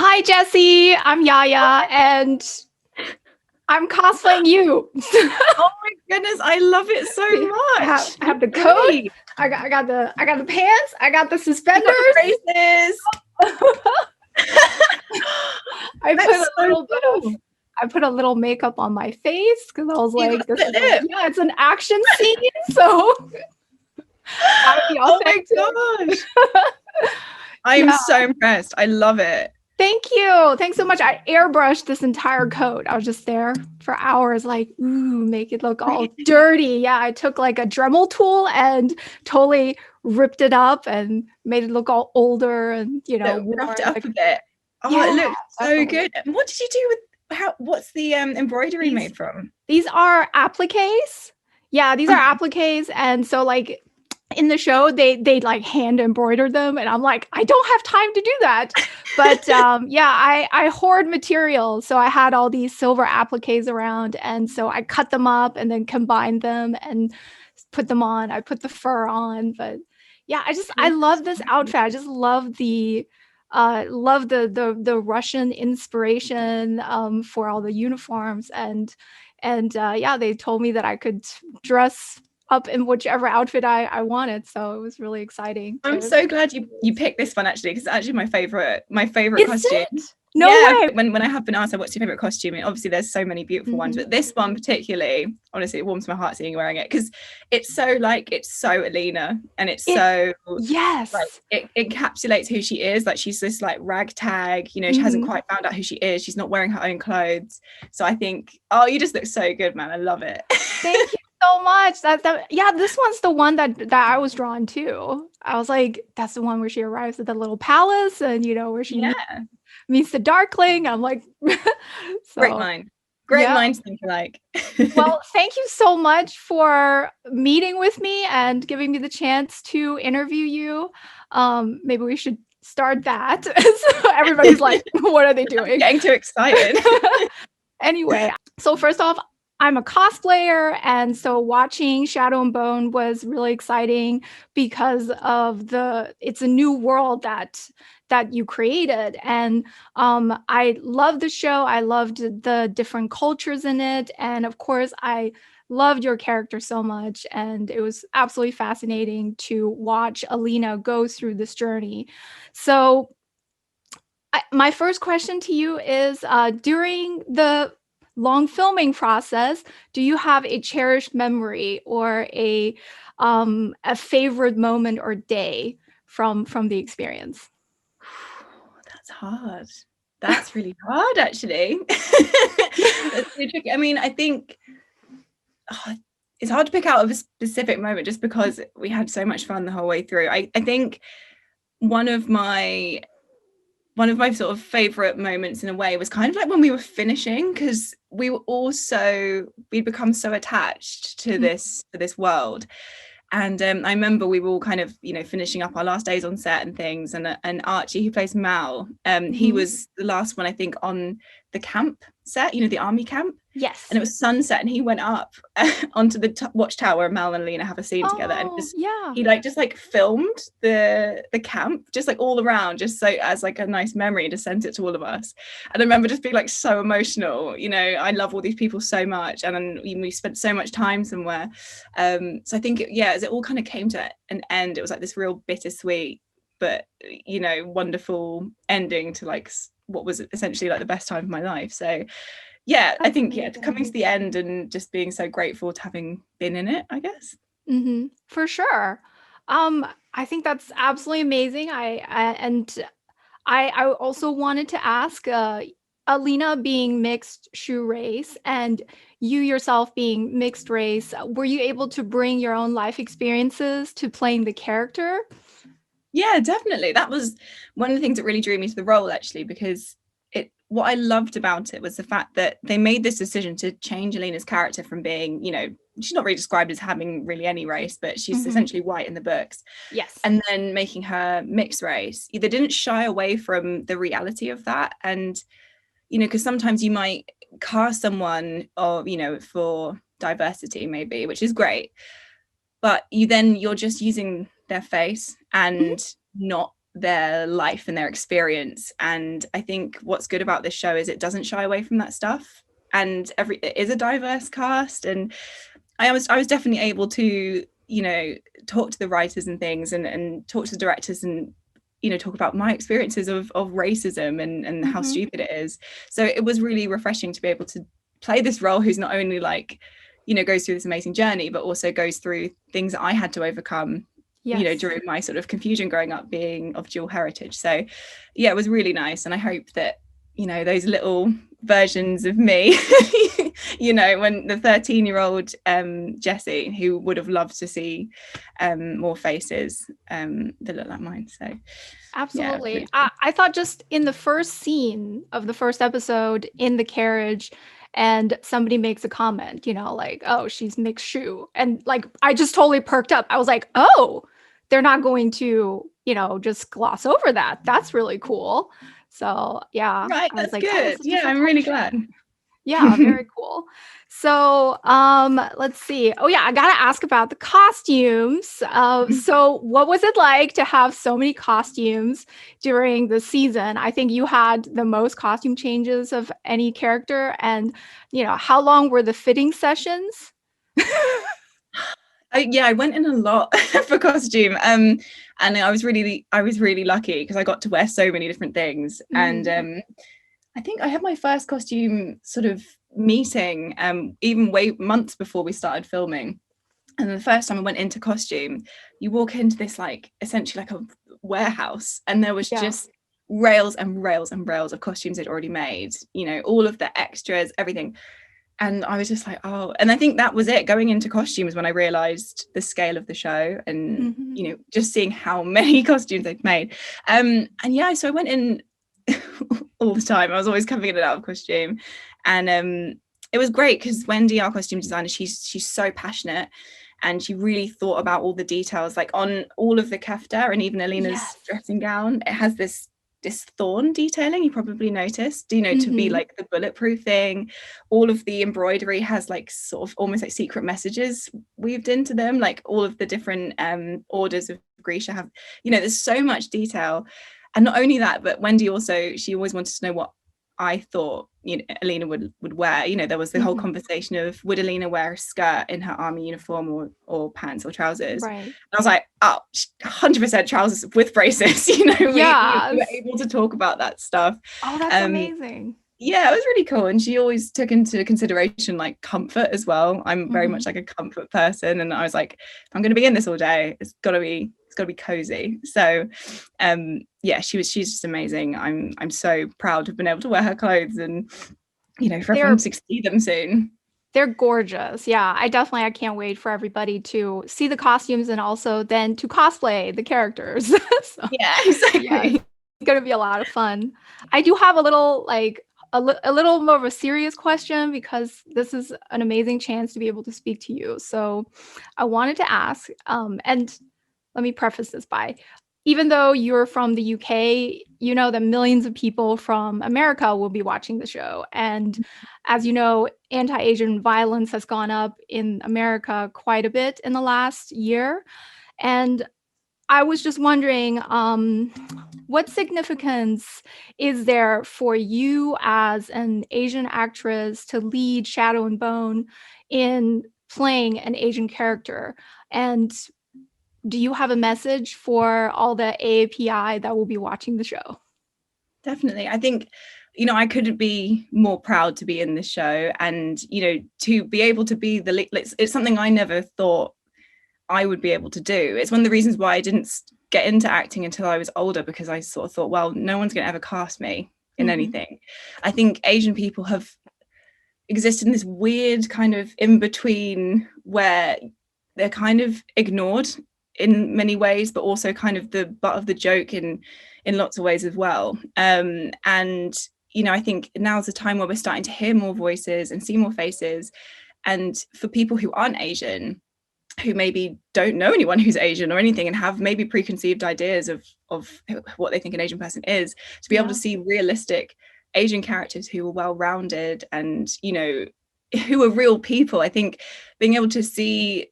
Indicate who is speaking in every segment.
Speaker 1: Hi, Jessie. I'm Yaya, and I'm cosplaying you.
Speaker 2: Oh my goodness, I love it so
Speaker 1: I have
Speaker 2: much.
Speaker 1: I have the coat.
Speaker 2: Great.
Speaker 1: I got the pants. I got the
Speaker 2: You got the
Speaker 1: suspenders.
Speaker 2: braces.
Speaker 1: I put
Speaker 2: That's
Speaker 1: a
Speaker 2: so
Speaker 1: little bit of
Speaker 2: cool.
Speaker 1: I put a little makeup on my face because I was
Speaker 2: You
Speaker 1: like,
Speaker 2: got the lip.
Speaker 1: it's an action scene, so gotta be
Speaker 2: Oh my
Speaker 1: authentic.
Speaker 2: gosh. I'm
Speaker 1: Yeah.
Speaker 2: so impressed. I love it.
Speaker 1: Thank you. Thanks so much. I airbrushed this entire coat. I was just there for hours, like, ooh, make it look all
Speaker 2: Really?
Speaker 1: dirty. Yeah, I took like a Dremel tool and totally ripped it up and made it look all older and,
Speaker 2: That roughed
Speaker 1: worn.
Speaker 2: it up
Speaker 1: Like,
Speaker 2: a bit. Oh, it
Speaker 1: yeah,
Speaker 2: looks so
Speaker 1: definitely.
Speaker 2: good. And what did you do with what's the embroidery
Speaker 1: These
Speaker 2: made from?
Speaker 1: these are appliques. Yeah, these are appliques. And so like in the show they like hand embroider them and I'm like, I don't have time to do that. But yeah, I hoard materials. So I had all these silver appliques around and so I cut them up and then combined them and put them on. I put the fur on, but yeah, I love this outfit. I just love the Russian inspiration for all the uniforms and yeah, they told me that I could dress up in whichever outfit I wanted. So it was really exciting
Speaker 2: I'm
Speaker 1: to.
Speaker 2: so glad you picked this one actually, because it's actually my favorite
Speaker 1: Is
Speaker 2: costume.
Speaker 1: it? No
Speaker 2: Yeah,
Speaker 1: way.
Speaker 2: when I have been asked, what's your favorite costume? And obviously, there's so many beautiful ones,
Speaker 1: Mhm.
Speaker 2: but this one particularly, honestly, it warms my heart seeing you wearing it because it's so Alina, and it's
Speaker 1: It
Speaker 2: so like
Speaker 1: yes.
Speaker 2: it encapsulates who she is. Like she's this like ragtag, she hasn't
Speaker 1: Mhm.
Speaker 2: quite found out who she is. She's not wearing her own clothes. So I think, oh, you just look so good, man. I love it.
Speaker 1: Thank you so much. Yeah, this one's the one that I was drawn to. I was like, that's the one where she arrives at the little palace and where she
Speaker 2: Yeah,
Speaker 1: meets the Darkling. I'm like,
Speaker 2: great
Speaker 1: so
Speaker 2: mind, great
Speaker 1: yeah.
Speaker 2: minds think alike.
Speaker 1: Well, thank you so much for meeting with me and giving me the chance to interview you. Maybe we should start that. So everybody's like, what are they doing?
Speaker 2: Getting too excited.
Speaker 1: Anyway, so first off, I'm a cosplayer, and so watching Shadow and Bone was really exciting because of it's a new world that you created. And I loved the show. I loved the different cultures in it. And of course, I loved your character so much. And it was absolutely fascinating to watch Alina go through this journey. So my first question to you is during the long filming process, do you have a cherished memory or a favorite moment or day from the experience?
Speaker 2: That's hard. That's really hard, actually. That's really tricky. I mean, I think oh, it's hard to pick out of a specific moment just because we had so much fun the whole way through. I think one of my sort of favorite moments in a way was kind of like when we were finishing, because we'd become so attached to this world. And I remember we were all kind of finishing up our last days on set and things, and Archie, who plays Mal, he
Speaker 1: Mhm.
Speaker 2: was the last one, I think, on the camp set, the army camp.
Speaker 1: Yes.
Speaker 2: And it was sunset and he went up onto the watchtower, and Mal and Lena have a scene together, and
Speaker 1: Oh, yeah.
Speaker 2: he like just like filmed the camp just like all around, just so as like a nice memory, and just sent it to all of us. And I remember just being like so emotional. I love all these people so much, and then we spent so much time somewhere. So I think as it all kind of came to an end, it was like this real bittersweet but wonderful ending to like what was essentially like the best time of my life. So I
Speaker 1: That's
Speaker 2: think coming
Speaker 1: amazing.
Speaker 2: to the end and just being so grateful to having been in it, I guess.
Speaker 1: For sure. I think that's absolutely amazing. I also wanted to ask, Alina being mixed shoe race and you yourself being mixed race, were you able to bring your own life experiences to playing the character?
Speaker 2: Yeah, definitely. That was one of the things that really drew me to the role, actually, because what I loved about it was the fact that they made this decision to change Alina's character from being, she's not really described as having really any race, but she's
Speaker 1: Mhm.
Speaker 2: essentially white in the books,
Speaker 1: Yes.
Speaker 2: and then making her mixed race. They didn't shy away from the reality of that. And because sometimes you might cast someone for diversity, maybe, which is great, but you're just using their face
Speaker 1: Mhm.
Speaker 2: and not their life and their experience. And I think what's good about this show is it doesn't shy away from that stuff, and it is a diverse cast. And I was definitely able to, you know, talk to the writers and things, and talk to the directors, and, you know, talk about my experiences of racism and how stupid it is. So it was really refreshing to be able to play this role who's not only like, you know, goes through this amazing journey, but also goes through things that I had to overcome, you know, during my sort of confusion growing up, being of dual heritage. So yeah, it was really nice. And I hope that, you know, those little versions of me, you know, when the 13-year-old Jessie, who would have loved to see more faces that look like mine. So
Speaker 1: absolutely.
Speaker 2: Yeah,
Speaker 1: I thought just in the first scene of the first episode, in the carriage, and somebody makes a comment, you know, like, oh, she's mixed shoe. And like, I just totally perked up. I was like, oh, they're not going to, you know, just gloss over that. That's really cool. So yeah,
Speaker 2: right,
Speaker 1: I was
Speaker 2: that's
Speaker 1: like, oh,
Speaker 2: good.
Speaker 1: it's a
Speaker 2: Yeah,
Speaker 1: different
Speaker 2: I'm
Speaker 1: type
Speaker 2: really
Speaker 1: of
Speaker 2: glad.
Speaker 1: show. Yeah, very cool. So, let's see. Oh yeah, I gotta ask about the costumes. So what was it like to have so many costumes during the season? I think you had the most costume changes of any character, and you know, how long were the fitting sessions?
Speaker 2: Yeah, I went in a lot for costume, and I was really lucky because I got to wear so many different things. And I think I had my first costume sort of meeting even months before we started filming. And the first time I went into costume, you walk into this like essentially like a warehouse, and there was just rails and rails and rails of costumes they'd already made, you know, all of the extras, everything. And I was just like, oh, and I think that was it. Going into costumes when I realized the scale of the show, and you know, just seeing how many costumes they'd made. And yeah, so I went in all the time. I was always coming in and out of costume, and it was great because Wendy, our costume designer, she's so passionate, and she really thought about all the details, like on all of the kefta and even Alina's dressing gown. It has this thorn detailing, you probably noticed, you know, to be like the bulletproofing. All of the embroidery has like sort of almost like secret messages weaved into them, like all of the different orders of Grisha have, you know, there's so much detail. And not only that, but Wendy also, she always wanted to know what I thought, you know, Alina would wear. You know, there was the whole conversation of, would Alina wear a skirt in her army uniform, or pants or trousers?
Speaker 1: Right.
Speaker 2: And I was like, oh, 100% trousers with braces. You know, we were able to talk about that stuff.
Speaker 1: Oh, that's amazing.
Speaker 2: Yeah, it was really cool. And she always took into consideration like comfort as well. I'm very much like a comfort person, and I was like, if I'm going to be in this all day, it's got to be cozy. So yeah, she's just amazing. I'm so proud to have been able to wear her clothes, and you know, for everyone to see them soon.
Speaker 1: They're gorgeous. Yeah, I can't wait for everybody to see the costumes and also then to cosplay the characters. So,
Speaker 2: yeah, exactly.
Speaker 1: Yeah, it's gonna be a lot of fun. I do have a little like a little more of a serious question, because this is an amazing chance to be able to speak to you. So I wanted to ask, and let me preface this by, even though you're from the UK, you know that millions of people from America will be watching the show. And as you know, anti-Asian violence has gone up in America quite a bit in the last year. And I was just wondering, what significance is there for you as an Asian actress to lead Shadow and Bone in playing an Asian character? And do you have a message for all the AAPI that will be watching the show?
Speaker 2: Definitely. I think, you know, I couldn't be more proud to be in this show, and, you know, to be able to be the lead. It's something I never thought I would be able to do. It's one of the reasons why I didn't get into acting until I was older, because I sort of thought, well, no one's going to ever cast me in anything. I think Asian people have existed in this weird kind of in between, where they're kind of ignored in many ways, but also kind of the butt of the joke in lots of ways as well. And you know, I think now's the time where we're starting to hear more voices and see more faces. And for people who aren't Asian, who maybe don't know anyone who's Asian or anything, and have maybe preconceived ideas of what they think an Asian person is, to be able to see realistic Asian characters who are well-rounded and, you know, who are real people. I think being able to see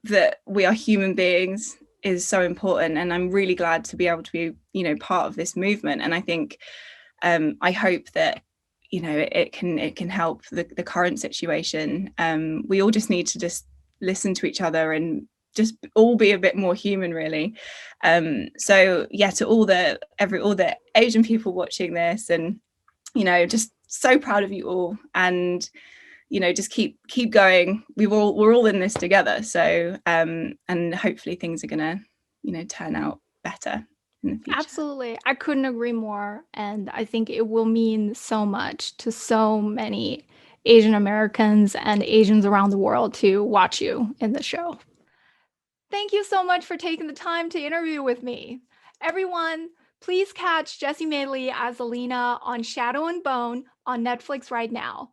Speaker 2: that we are human beings is so important, and I'm really glad to be able to be, you know, part of this movement. And I think I hope that, you know, it can help the current situation. We all just need to just listen to each other and just all be a bit more human, really. So yeah, to all the Asian people watching this, and you know, just so proud of you all, and you know, just keep going. We're all in this together. So and hopefully things are gonna, you know, turn out better in the future.
Speaker 1: Absolutely. I couldn't agree more. And I think it will mean so much to so many Asian Americans and Asians around the world to watch you in the show. Thank you so much for taking the time to interview with me. Everyone, please catch Jessie Mei Li as Alina on Shadow and Bone on Netflix right now.